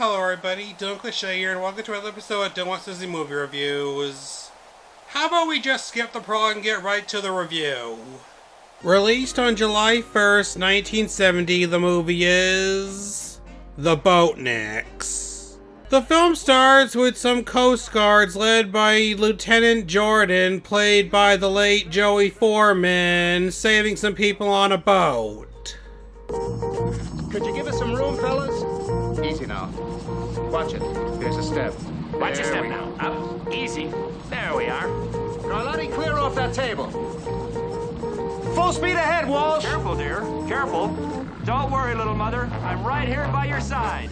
Hello everybody, Don't Cliché here, and welcome to another episode of Don't Watch Disney Movie Reviews. How about we just skip the prologue and get right to the review? Released on July 1st, 1970, the movie is... The Boatniks. The film starts with some Coast Guards led by Lieutenant Jordan, played by the late Joey Foreman, saving some people on a boat. Could you give us some room, fellas? Easy now. Watch it. There's a step. Watch your step now. Up. Easy. There we are. Carlotti, clear off that table. Full speed ahead, Walsh. Careful, dear. Careful. Don't worry, little mother. I'm right here by your side.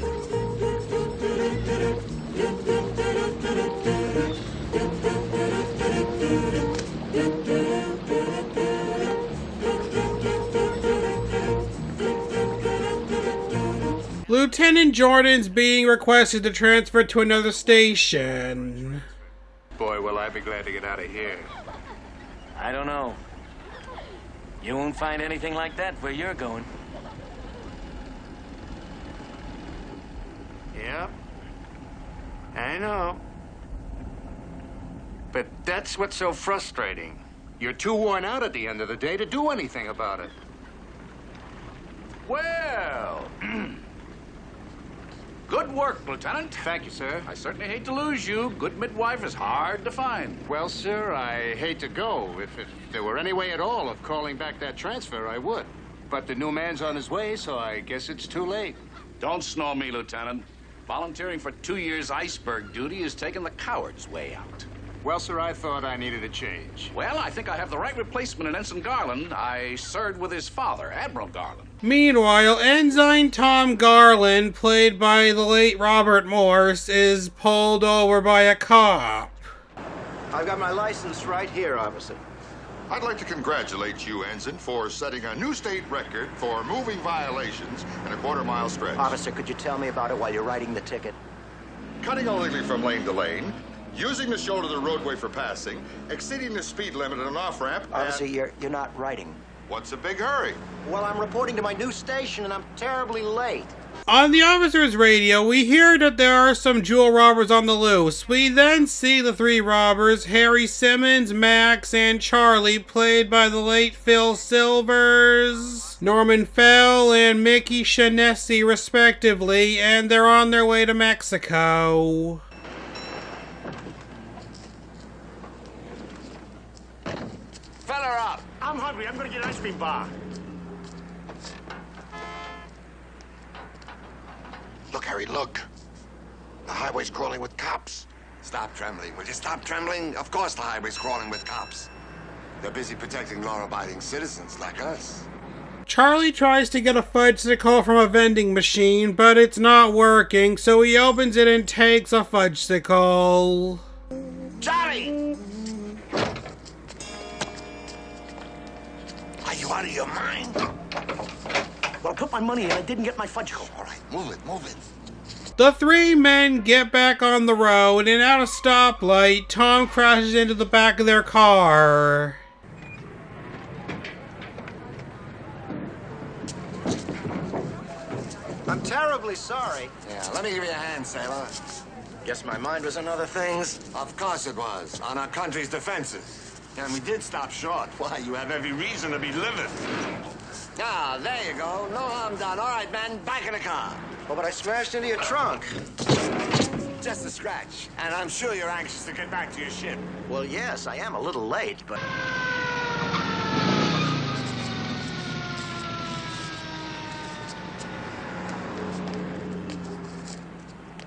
Lieutenant Jordan's being requested to transfer to another station. Boy, will I be glad to get out of here. I don't know. You won't find anything like that where you're going. Yep. I know. But that's what's so frustrating. You're too worn out at the end of the day to do anything about it. Well, good work, Lieutenant. Thank you, sir. I certainly hate to lose you. Good midwife is hard to find. Well, sir, I hate to go. If there were any way at all of calling back that transfer, I would. But the new man's on his way, so I guess it's too late. Don't snore me, Lieutenant. Volunteering for 2 years iceberg duty is taking the coward's way out. Well, sir, I thought I needed a change. Well, I think I have the right replacement in Ensign Garland. I served with his father, Admiral Garland. Meanwhile, Ensign Tom Garland, played by the late Robert Morse, is pulled over by a cop. I've got my license right here, officer. I'd like to congratulate you, Ensign, for setting a new state record for moving violations in a quarter-mile stretch. Officer, could you tell me about it while you're writing the ticket? Cutting illegally from lane to lane, using the shoulder of the roadway for passing, exceeding the speed limit at an off-ramp, Officer, and... you're not writing. What's the big hurry? Well, I'm reporting to my new station, and I'm terribly late. On the officer's radio, we hear that there are some jewel robbers on the loose. We then see the three robbers, Harry Simmons, Max, and Charlie, played by the late Phil Silvers, Norman Fell, and Mickey Shaughnessy, respectively, and they're on their way to Mexico. Fill her up. I'm hungry. I'm gonna get an ice cream bar. Look, Harry, look. The highway's crawling with cops. Stop trembling. Will you stop trembling? Of course the highway's crawling with cops. They're busy protecting law-abiding citizens like us. Charlie tries to get a fudgesicle from a vending machine, but it's not working, so he opens it and takes a fudgesicle. Charlie! Are you out of your mind? Well, I put my money in. I didn't get my fudgesicle. All right, move it, move it. The three men get back on the road, and at a stoplight, Tom crashes into the back of their car. I'm terribly sorry. Yeah, let me give you a hand, sailor. Guess my mind was on other things. Of course it was, on our country's defenses. And we did stop short. Why, you have every reason to be livid. Ah, there you go. No harm done. All right, man, back in the car. Oh, but I smashed into your trunk. Just a scratch. And I'm sure you're anxious to get back to your ship. Well, yes, I am a little late, but...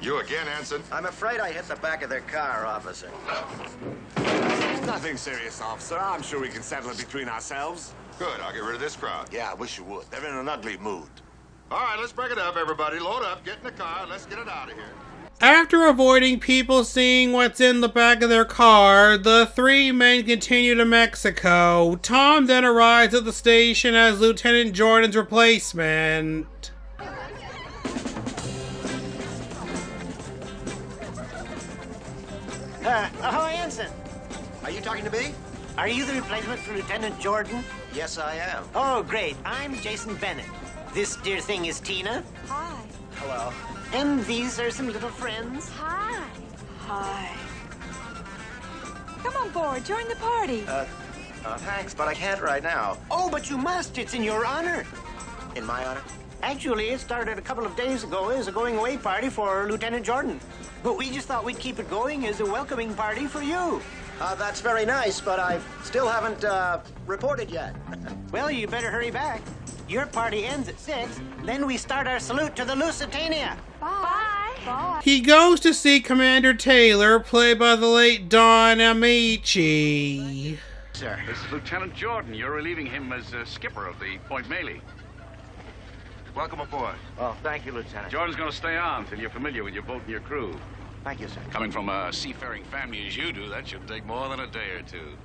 You again, Ensign? I'm afraid I hit the back of their car, officer. Nothing serious, officer. I'm sure we can settle it between ourselves. Good, I'll get rid of this crowd. Yeah, I wish you would. They're in an ugly mood. All right, let's break it up, everybody. Load up, get in the car, let's get it out of here. After avoiding people seeing what's in the back of their car, the three men continue to Mexico. Tom then arrives at the station as Lieutenant Jordan's replacement. Ahoy, Ensign. Are you talking to me? Are you the replacement for Lieutenant Jordan? Yes, I am. Oh, great. I'm Jason Bennett. This dear thing is Tina. Hi. Hello. And these are some little friends. Hi. Hi. Come on board. Join the party. Thanks, but I can't right now. Oh, but you must. It's in your honor. In my honor? Actually, it started a couple of days ago as a going-away party for Lieutenant Jordan. But we just thought we'd keep it going as a welcoming party for you. That's very nice, but I still haven't reported yet. Well, you better hurry back. Your party ends at 6. Then we start our salute to the Lusitania. Bye. Bye. He goes to see Commander Taylor, played by the late Don Amici. Sir. This is Lieutenant Jordan. You're relieving him as skipper of the Point Melee. Welcome aboard. Oh, thank you, Lieutenant. Jordan's going to stay on until you're familiar with your boat and your crew. Thank you, sir. Coming from a seafaring family as you do, that should take more than a day or two.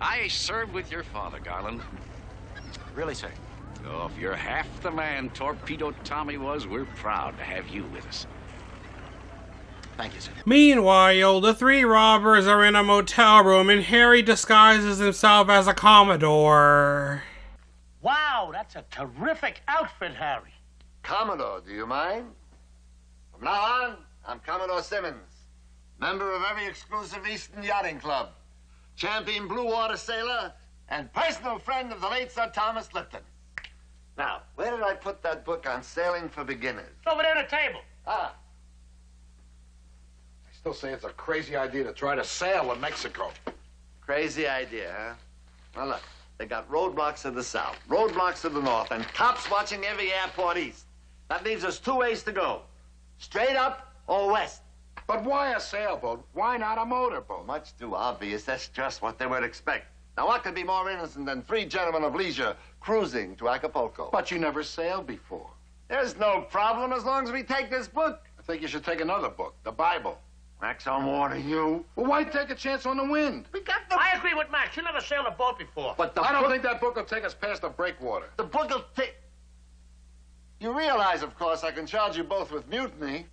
I served with your father, Garland. Really, sir? Oh, if you're half the man Torpedo Tommy was, we're proud to have you with us. Thank you, sir. Meanwhile, the three robbers are in a motel room and Harry disguises himself as a Commodore. Wow, that's a terrific outfit, Harry. Commodore, do you mind? From now on, I'm Commodore Simmons, member of every exclusive Eastern Yachting Club, champion blue water sailor, and personal friend of the late Sir Thomas Lipton. Now, where did I put that book on sailing for beginners? It's over there on the table. Ah, I still say it's a crazy idea to try to sail in Mexico. crazy idea, huh? Well, look, they got roadblocks to the south, roadblocks to the north, and cops watching every airport east. That leaves us 2 ways to go. Straight up or west. But why a sailboat? Why not a motorboat? Much too obvious. That's just what they would expect. Now, what could be more innocent than 3 gentlemen of leisure cruising to Acapulco? But you never sailed before. There's no problem as long as we take this book. I think you should take another book, the Bible. Max, I'm warning you. Well, why take a chance on the wind? We got the... I agree with Max. You never sailed a boat before. But the I don't book... think that book will take us past the breakwater. The book will take... You realize, of course, I can charge you both with mutiny.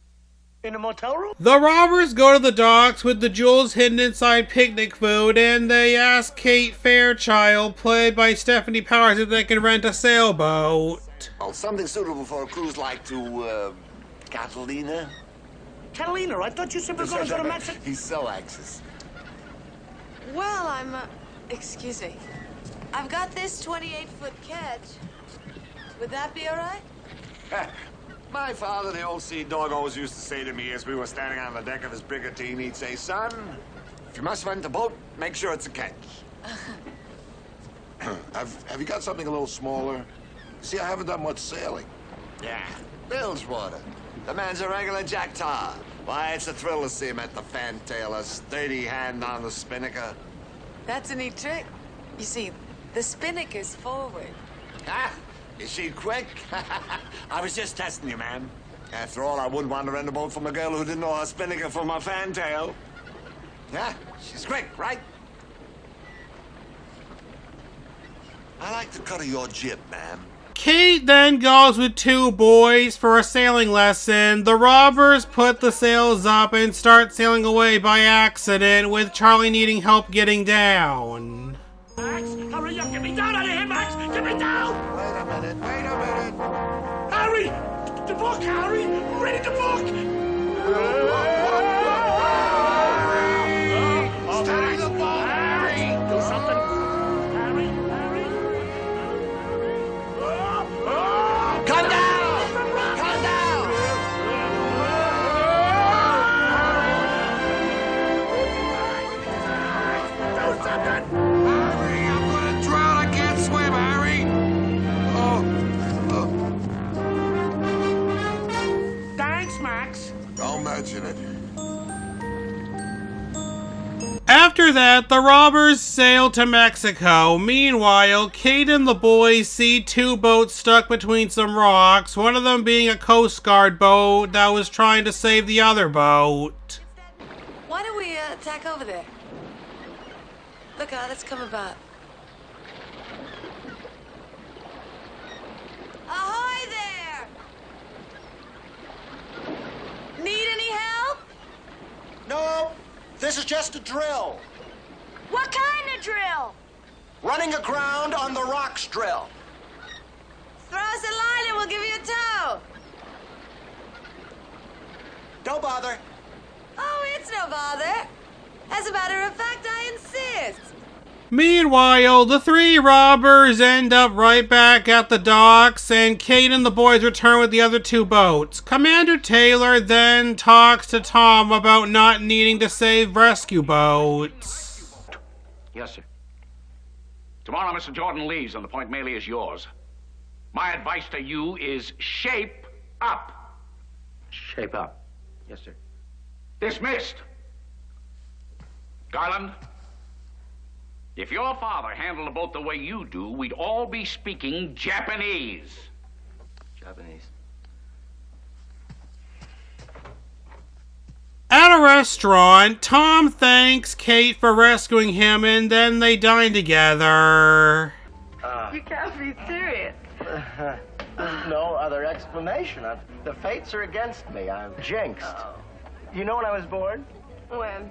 In a motel room? The robbers go to the docks with the jewels hidden inside picnic food, and they ask Kate Fairchild, played by Stephanie Powers, if they can rent a sailboat. Oh, something suitable for a cruise like to, Catalina? Catalina, I thought you said we were going to go to Mexico. He's so anxious. Well, excuse me. I've got this 28-foot catch. Would that be all right? My father, the old sea dog, always used to say to me as we were standing on the deck of his brigantine, he'd say, son, if you must rent a boat, make sure it's a catch. Have you got something a little smaller? See, I haven't done much sailing. Yeah, Bilgewater. The man's a regular jack tar. Why, it's a thrill to see him at the fantail, a sturdy hand on the spinnaker. That's a neat trick. You see, the spinnaker's forward. Ah, is she quick? I was just testing you, man. After all, I wouldn't want to rent a boat from a girl who didn't know her spinnaker from her fantail. Yeah, she's quick, right? I like the cut of your jib, ma'am. Kate then goes with 2 boys for a sailing lesson. The robbers put the sails up and start sailing away by accident, with Charlie needing help getting down. Max, hurry up. Get me down out of here, Max. Get me down. Wait a minute. Harry, the book, Harry. Ready the book. Steady the boat, Harry, do something. Harry. Come down! Come down! Do something. Harry, I'm gonna drown. I can't swim, Harry. Thanks, Max. Don't mention it. After that, the robbers sail to Mexico. Meanwhile, Kate and the boys see 2 boats stuck between some rocks, one of them being a Coast Guard boat that was trying to save the other boat. Why don't we tack over there? Look out, it's come about. Ahoy there! Need any help? No, this is just a drill. What kind of drill? Running aground on the rocks drill. Throw us a line and we'll give you a tow. Don't bother. Oh, it's no bother. As a matter of fact, I insist. Meanwhile, the three robbers end up right back at the docks, and Kate and the boys return with the other two boats. Commander Taylor then talks to Tom about not needing to save rescue boats. Yes, sir. Tomorrow, Mr. Jordan leaves, and the Point Melee is yours. My advice to you is shape up. Shape up. Yes, sir. Dismissed. Garland, if your father handled a boat the way you do, we'd all be speaking Japanese. Japanese. At a restaurant, Tom thanks Kate for rescuing him, and then they dine together. You can't be serious. No other explanation. The fates are against me. I'm jinxed. You know when I was born? When?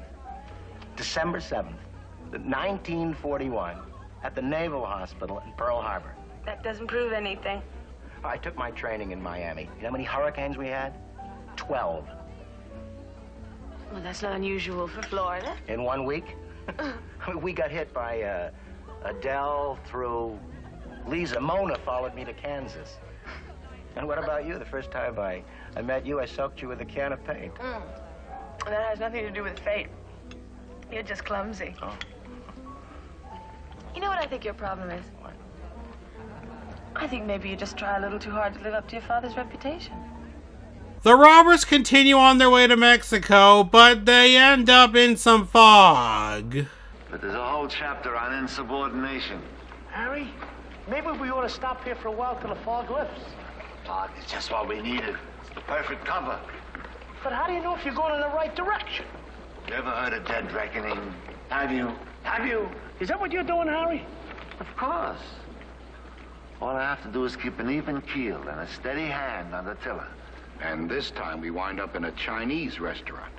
December 7th, 1941, at the Naval Hospital in Pearl Harbor. That doesn't prove anything. I took my training in Miami. You know how many hurricanes we had? 12. Well, that's not unusual for Florida. In 1 week? I mean, we got hit by Adele through Lisa. Mona followed me to Kansas. And what about you? The first time I met you, I soaked you with a can of paint. That has nothing to do with fate. You're just clumsy. Oh. You know what I think your problem is? What? I think maybe you just try a little too hard to live up to your father's reputation. The robbers continue on their way to Mexico, but they end up in some fog. But there's a whole chapter on insubordination. Harry, maybe we ought to stop here for a while till the fog lifts. Todd, it's just what we needed. It's the perfect cover. But how do you know if you're going in the right direction? You ever heard of dead reckoning? Have you? Have you? Is that what you're doing, Harry? Of course. All I have to do is keep an even keel and a steady hand on the tiller. And this time we wind up in a Chinese restaurant.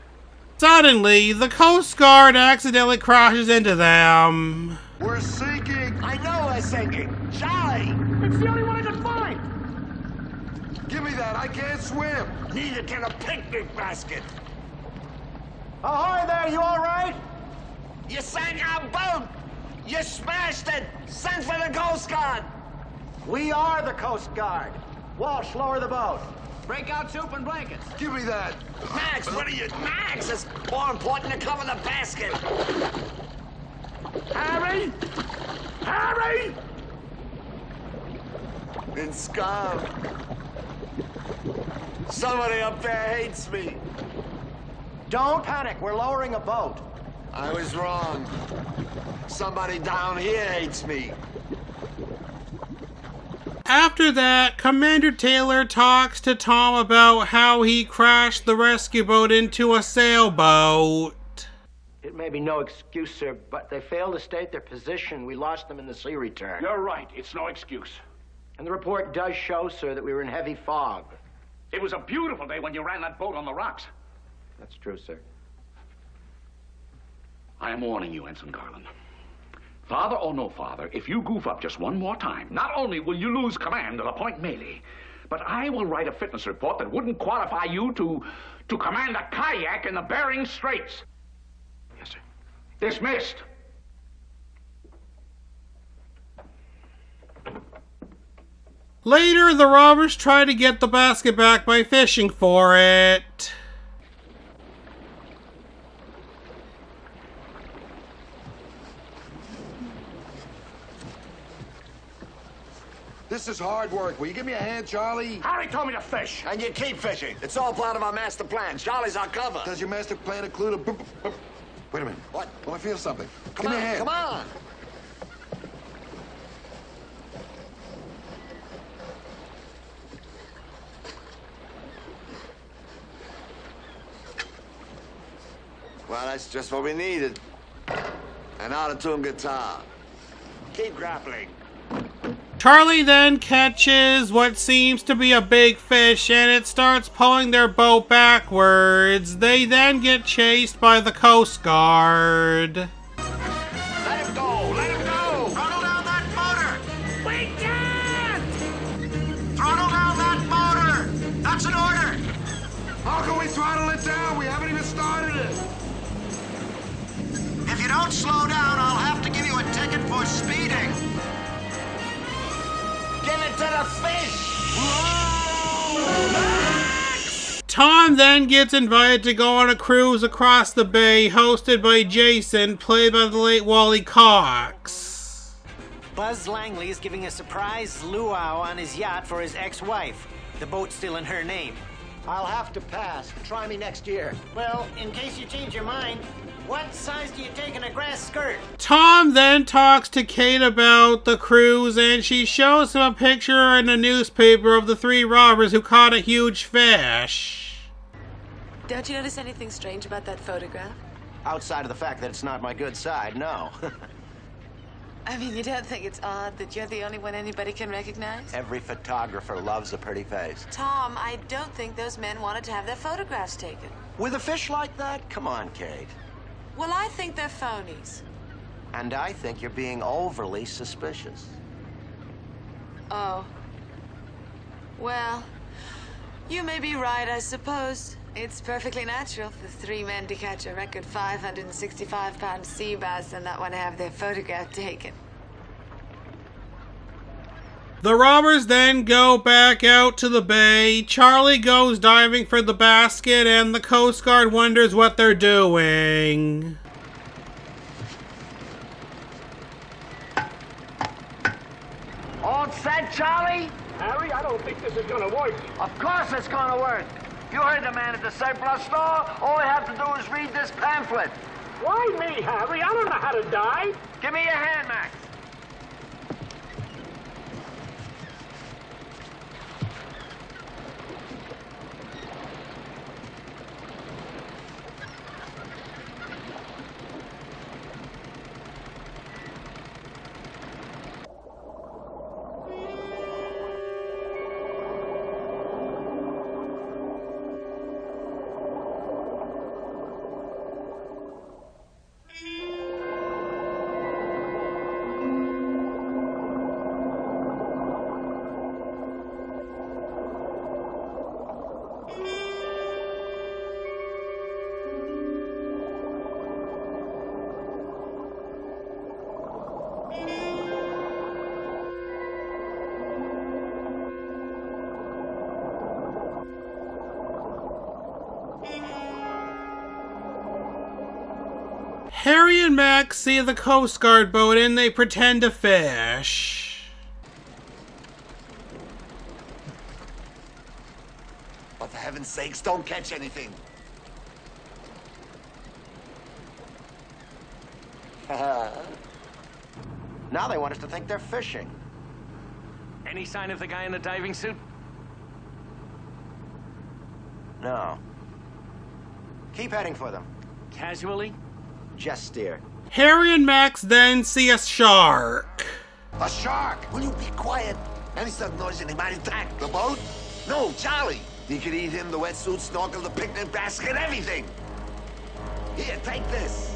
Suddenly, the Coast Guard accidentally crashes into them. We're sinking. I know we're sinking. Charlie! It's the only one I can find. Give me that. I can't swim. Need it in a picnic basket. Ahoy there, you all right? You sank our boat. You smashed it. Send for the Coast Guard. We are the Coast Guard. Walsh, lower the boat. Break out soup and blankets. Give me that. Max, what are you... Max, it's more important to cover the basket. Harry! Harry! In Scum. Somebody up there hates me. Don't panic. We're lowering a boat. I was wrong. Somebody down here hates me. After that, Commander Taylor talks to Tom about how he crashed the rescue boat into a sailboat. It may be no excuse, sir, but they failed to state their position. We lost them in the sea return. You're right. It's no excuse. And the report does show, sir, that we were in heavy fog. It was a beautiful day when you ran that boat on the rocks. That's true, sir. I am warning you, Ensign Garland. Father or no father, if you goof up just one more time, not only will you lose command of the Point Melee, but I will write a fitness report that wouldn't qualify you to command a kayak in the Bering Straits. Yes, sir. Dismissed. Later, the robbers try to get the basket back by fishing for it. This is hard work. Will you give me a hand, Charlie? Harry told me to fish. And you keep fishing. It's all part of our master plan. Charlie's our cover. Does your master plan include a... Wait a minute. What? Oh, I feel something. Give me a hand. Come on. Well, that's just what we needed. An out-of-tune guitar. Keep grappling. Charlie then catches what seems to be a big fish, and it starts pulling their boat backwards. They then get chased by the Coast Guard. Let him go! Let him go! Throttle down that motor! We can't! Throttle down that motor! That's an order! How can we throttle it down? We haven't even started it. If you don't slow down, I'll have to give you a ticket for speeding. Give it to the fish! Tom then gets invited to go on a cruise across the bay, hosted by Jason, played by the late Wally Cox. Buzz Langley is giving a surprise luau on his yacht for his ex-wife. The boat's still in her name. I'll have to pass. Try me next year. Well, in case you change your mind, what size do you take in a grass skirt? Tom then talks to Kate about the cruise, and she shows him a picture in a newspaper of the three robbers who caught a huge fish. Don't you notice anything strange about that photograph? Outside of the fact that it's not my good side, no. I mean, you don't think it's odd that you're the only one anybody can recognize? Every photographer loves a pretty face. Tom, I don't think those men wanted to have their photographs taken. With a fish like that? Come on, Kate. Well, I think they're phonies. And I think you're being overly suspicious. Oh. Well, you may be right, I suppose. It's perfectly natural for three men to catch a record 565-pound sea bass and not want to have their photograph taken. The robbers then go back out to the bay. Charlie goes diving for the basket, and the Coast Guard wonders what they're doing. All set, Charlie? Harry, I don't think this is gonna work. Of course it's gonna work. You heard the man at the surplus store. All I have to do is read this pamphlet. Why me, Harry? I don't know how to dive. Give me your hand, Max. Harry and Max see the Coast Guard boat and they pretend to fish. But for heaven's sakes, don't catch anything. Now they want us to think they're fishing. Any sign of the guy in the diving suit? No. Keep heading for them. Casually? Just steer. Harry and Max then see a shark. A shark! Will you be quiet? Any sudden noise and he might attack the boat? No, Charlie. You could eat him, the wetsuit, snorkel, the picnic basket, everything. Here, take this.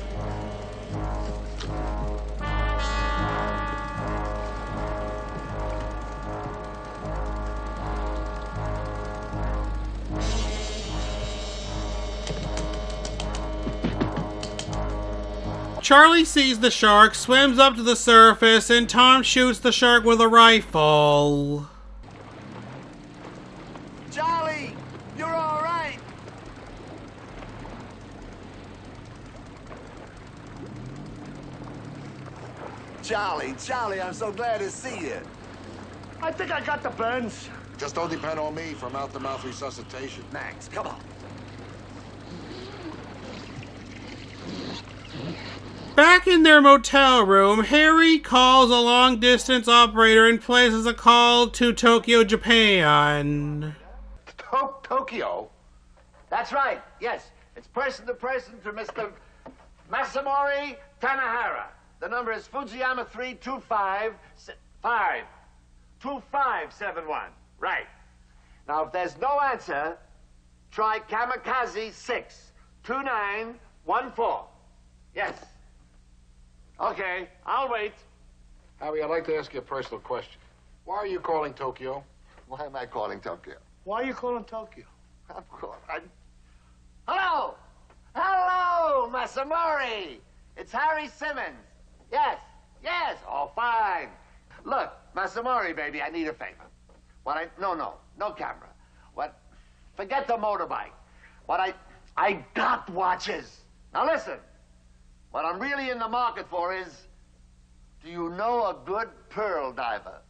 Charlie sees the shark, swims up to the surface, and Tom shoots the shark with a rifle. Charlie, you're all right. Charlie, I'm so glad to see you. I think I got the burns. Just don't depend on me for mouth-to-mouth resuscitation. Max, come on. Back in their motel room, Harry calls a long-distance operator and places a call to Tokyo, Japan. Tokyo? That's right, yes. It's person to person to Mr. Masamori Tanahara. The number is Fujiyama 2571. Right. Now, if there's no answer, try Kamikaze 62914. Yes. Okay, I'll wait. Harry, I'd like to ask you a personal question. Why are you calling Tokyo? Why am I calling Tokyo? Why are you calling Tokyo? Masamori! It's Harry Simmons. Yes, yes. Oh, fine. Look, Masamori, baby, I need a favor. No camera. Forget the motorbike. I got watches. Now listen, what I'm really in the market for is, do you know a good pearl diver?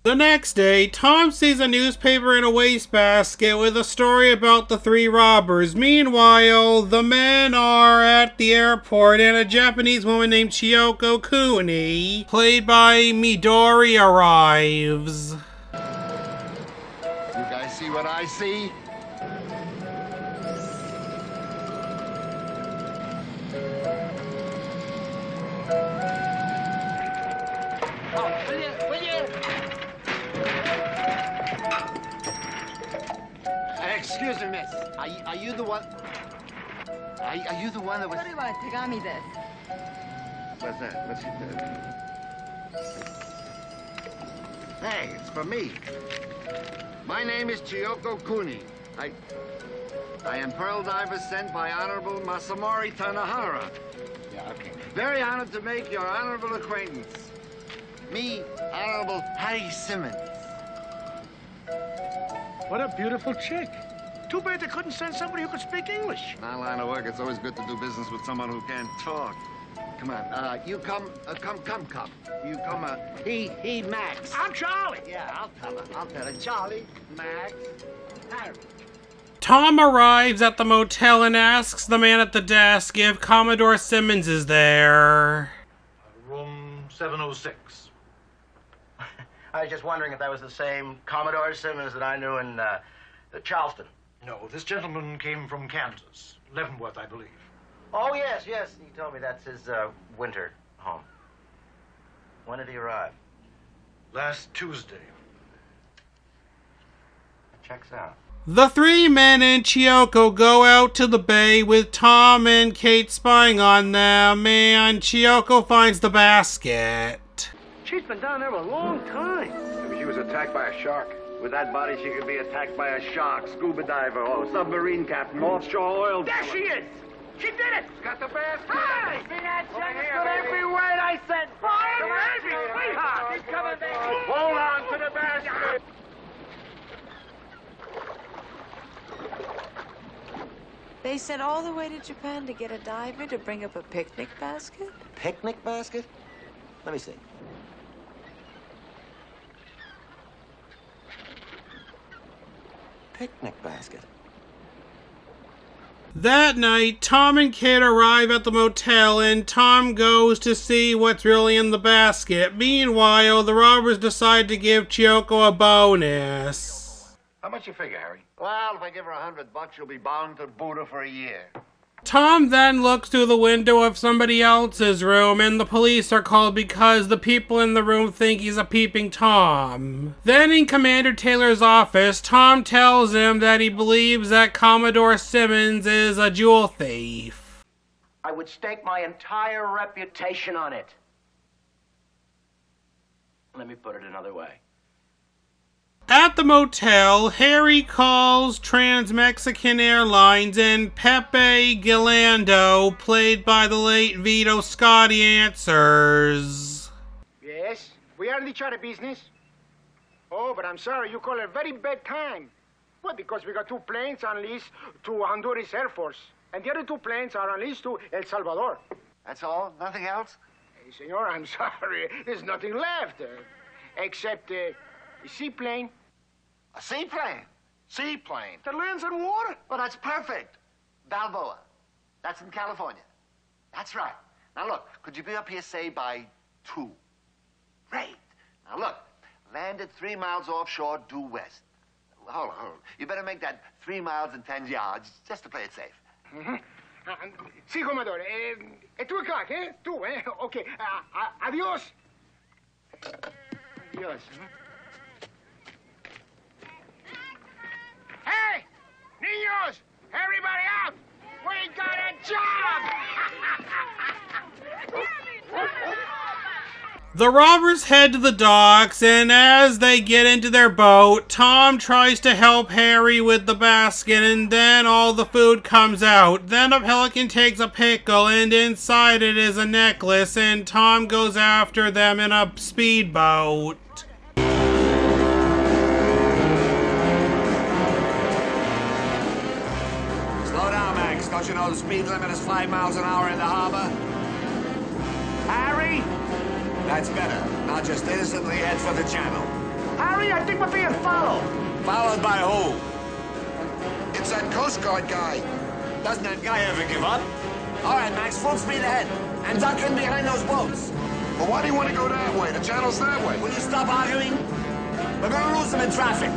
The next day, Tom sees a newspaper in a wastebasket with a story about the three robbers. Meanwhile, the men are at the airport and a Japanese woman named Chiyoko Kuni, played by Midori, arrives. You guys see what I see? Excuse me, miss. Are you the one? Are you the one that was? What's that? What's it? Hey, it's for me. My name is Chiyoko Kuni. I am pearl diver sent by Honorable Masamori Tanahara. Yeah, okay. Very honored to make your honorable acquaintance. Me, Honorable Harry Simmons. What a beautiful chick. Too bad they couldn't send somebody who could speak English. In our line of work, it's always good to do business with someone who can't talk. Come on, you come. You come, he, Max. I'm Charlie. Yeah, I'll tell her. Charlie, Max, Harry. Tom arrives at the motel and asks the man at the desk if Commodore Simmons is there. Room 706. I was just wondering if that was the same Commodore Simmons that I knew in Charleston. No, this gentleman came from Kansas. Leavenworth, I believe. Oh, yes. He told me that's his winter home. When did he arrive? Last Tuesday. Checks out. The three men and Chiyoko go out to the bay with Tom and Kate spying on them, and Chiyoko finds the basket. She's been down there a long time. Maybe she was attacked by a shark. With that body, she could be attacked by a shark, scuba diver, or submarine captain, offshore oil. There she is! She did it! Got the basket. Hi! See that? She understood every word I said. Fire, baby, sweetheart! She's coming back. Hold on to the basket. They sent all the way to Japan to get a diver to bring up a picnic basket? Picnic basket? Let me see. Picnic basket. That night, Tom and Kate arrive at the motel and Tom goes to see what's really in the basket. Meanwhile, the robbers decide to give Chiyoko a bonus. How much you figure, Harry? Well, if I give her $100, she'll be bound to Buddha for a year. Tom then looks through the window of somebody else's room and the police are called because the people in the room think he's a peeping Tom. Then in Commander Taylor's office, Tom tells him that he believes that Commodore Simmons is a jewel thief. I would stake my entire reputation on it. Let me put it another way. At the motel, Harry calls Trans-Mexican Airlines and Pepe Gilando, played by the late Vito Scotti, answers. Yes, we are in the charter business. Oh, but I'm sorry, you call it very bad time. Well, because we got 2 planes on lease to Honduras Air Force, and the other 2 planes are on lease to El Salvador. That's all? Nothing else? Hey, senor, I'm sorry. There's nothing left, except a seaplane. A seaplane? Seaplane? That lands on water. Well, that's perfect. Balboa. That's in California. That's right. Now, look, could you be up here, say, by 2? Great. Now, look, landed 3 miles offshore, due west. Hold on. You better make that 3 miles and 10 yards, just to play it safe. Mm-hmm. Sí, Commodore. 2 o'clock, eh? 2, eh? Okay. Adios. Adios. Hey! Niños! Everybody out! We got a job! The robbers head to the docks, and as they get into their boat, Tom tries to help Harry with the basket, and then all the food comes out. Then a pelican takes a pickle, and inside it is a necklace, and Tom goes after them in a speedboat. Slow down, Max. Don't you know the speed limit is 5 miles an hour in the harbor? Harry? That's better. Now just innocently head for the channel. Harry, I think we're being followed. Followed by who? It's that Coast Guard guy. Doesn't that guy ever give up? All right, Max, full speed ahead. And duck in behind those boats. Well, why do you want to go that way? The channel's that way. Will you stop arguing? We're gonna lose them in traffic.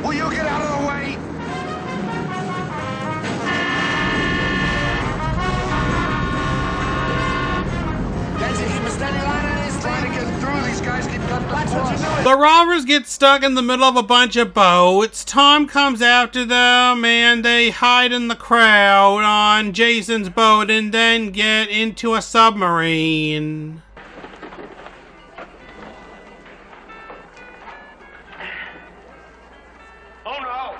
Will you get out of the way? Can't you keep a steady line on this Trying to get through. These guys keep cutting That's what you're doing. The robbers get stuck in the middle of a bunch of boats. Tom comes after them, and they hide in the crowd on Jason's boat and then get into a submarine. Oh, no!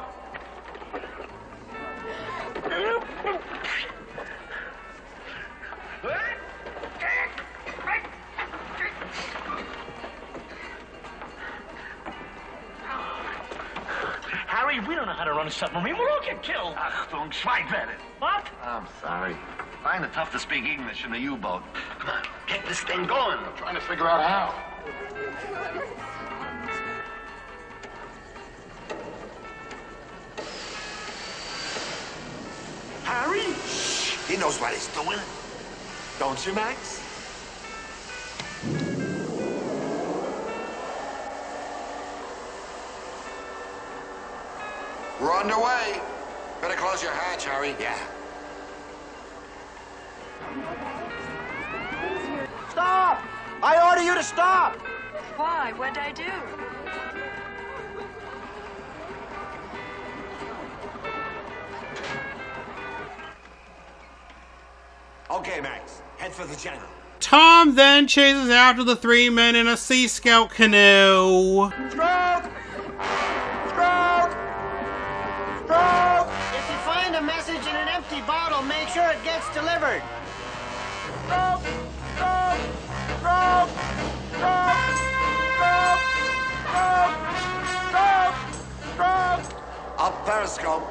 Harry, we don't know how to run a submarine. We'll all get killed. Don't try better. What? I'm sorry. Find it tough to speak English in a U-boat. Come on, get this thing going. I'm trying to figure out how. Harry? He knows what he's doing. Don't you, Max? We're underway. Better close your hatch, Harry. Yeah. Stop! I order you to stop! Why? What'd I do? Okay, Max. Head for the channel. Tom then chases after the three men in a Sea Scout canoe. Stroke! Stroke! Stroke! If you find a message in an empty bottle, make sure it gets delivered. Stroke! Stroke! Stroke! Stroke! Stroke! Stroke! Stroke! Stroke! Up periscope.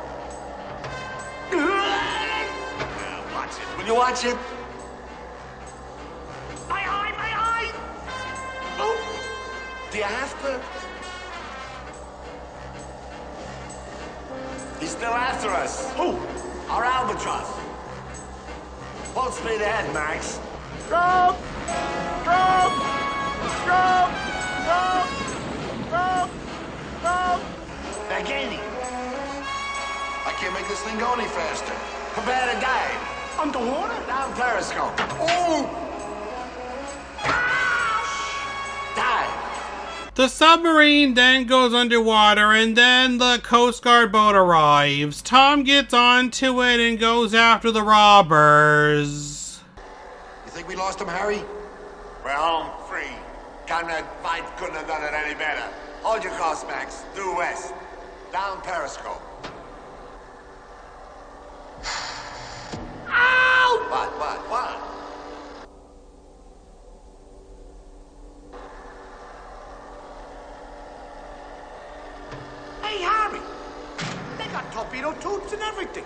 Watch it. Will you watch it? My eye! My eye! Do you have to? He's still after us. Who? Our albatross. Full speed ahead, Max. Stroke! Stroke! Stroke! Stroke! Stroke! Stroke! They're gaining. I can't make this thing go any faster. Prepare to dive. Underwater? Down periscope. Oh! Dive. The submarine then goes underwater, and then the Coast Guard boat arrives. Tom gets onto it and goes after the robbers. You think we lost him, Harry? We're home free. Conrad Fight couldn't have done it any better. Hold your course, Max. Due west. Down periscope. Ow! What? Hey, Harry! They got torpedo tubes and everything.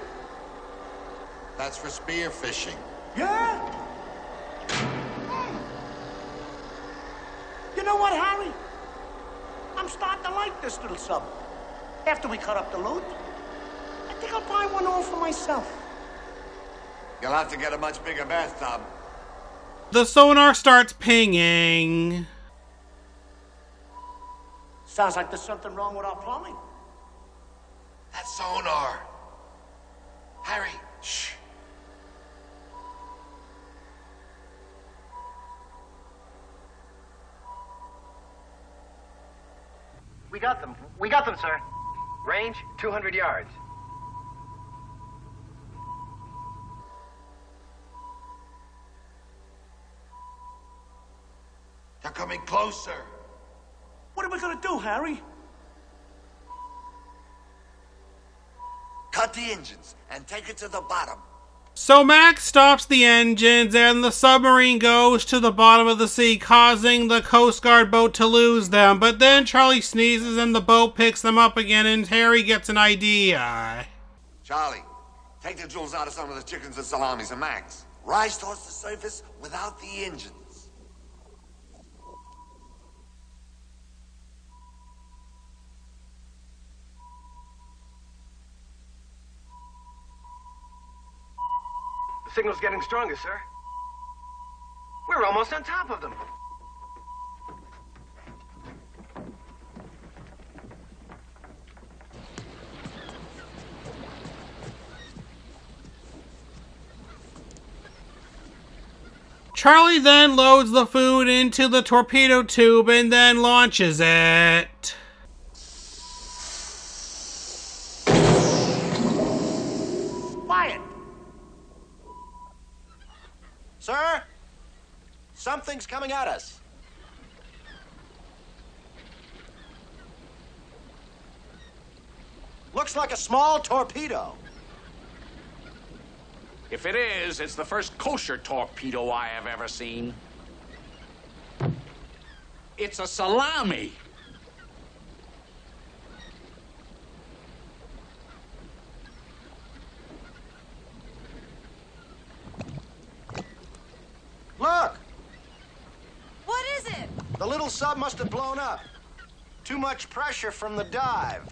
That's for spear fishing. Yeah? You know what, Harry? I'm starting to like this little sub. After we cut up the loot, I think I'll buy one all for myself. You'll have to get a much bigger bathtub. The sonar starts pinging. Sounds like there's something wrong with our plumbing. That's sonar. Harry, shh. We got them. We got them, sir. Range 200 yards. They're coming closer. What are we gonna do, Harry? Cut the engines and take it to the bottom. So Max stops the engines and the submarine goes to the bottom of the sea, causing the Coast Guard boat to lose them. But then Charlie sneezes and the boat picks them up again and Harry gets an idea. Charlie, take the jewels out of some of the chickens and salamis and Max. Rise towards the surface without the engines. The signal's getting stronger, sir. We're almost on top of them. Charlie then loads the food into the torpedo tube and then launches it. Quiet! Sir? Something's coming at us. Looks like a small torpedo. If it is, it's the first kosher torpedo I have ever seen. It's a Salami. Look! What is it? The little sub must have blown up. Too much pressure from the dive.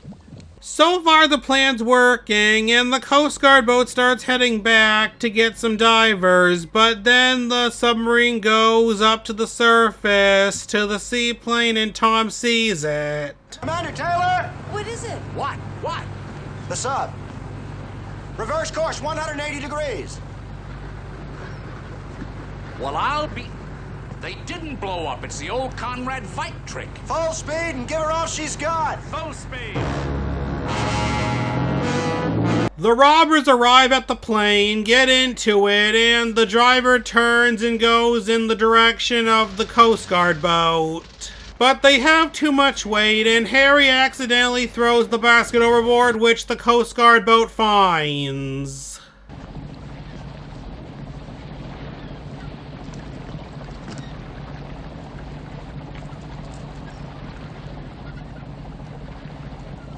So far the plan's working and the Coast Guard boat starts heading back to get some divers, but then the submarine goes up to the surface to the seaplane and Tom sees it. Commander Taylor! What is it? What? What? The sub. Reverse course 180 degrees. Well, I'll be... They didn't blow up. It's the old Conrad fight trick. Full speed and give her all she's got. Full speed. The robbers arrive at the plane, get into it, and the driver turns and goes in the direction of the Coast Guard boat. But they have too much weight, and Harry accidentally throws the basket overboard, which the Coast Guard boat finds.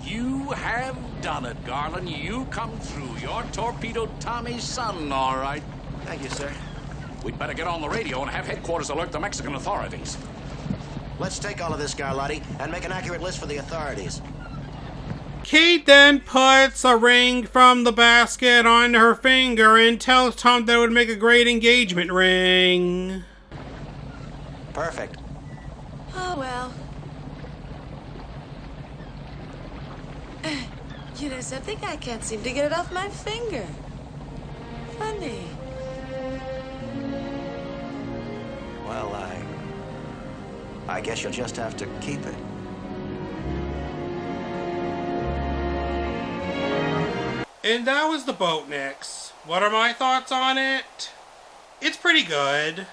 You have done it, Garland. You come through. You're Torpedo Tommy's son, all right. Thank you, sir. We'd better get on the radio and have headquarters alert the Mexican authorities. Let's take all of this, Garlotti, and make an accurate list for the authorities. Kate then puts a ring from the basket on her finger and tells Tom that it would make a great engagement ring. Perfect. Oh, well. You know something? I can't seem to get it off my finger. Funny. Well, I guess you'll just have to keep it. And that was the Boatniks. What are my thoughts on it? It's pretty good.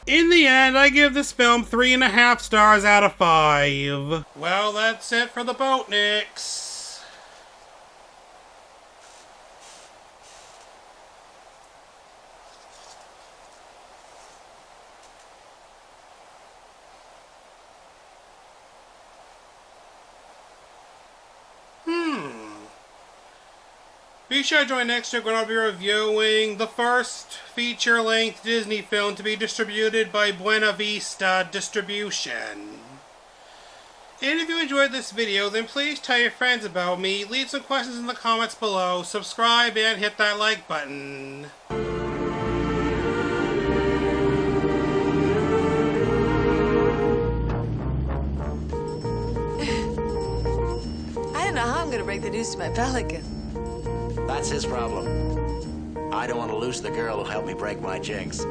In the end, I give this film 3.5 stars out of 5. Well, that's it for the Boatniks. Be sure to join next week when I'll be reviewing the first feature-length Disney film to be distributed by Buena Vista Distribution. And if you enjoyed this video, then please tell your friends about me, leave some questions in the comments below, subscribe, and hit that like button. I don't know how I'm gonna break the news to my pelican. That's his problem. I don't want to lose the girl who'll help me break my jinx.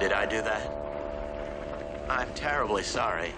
Did I do that? I'm terribly sorry.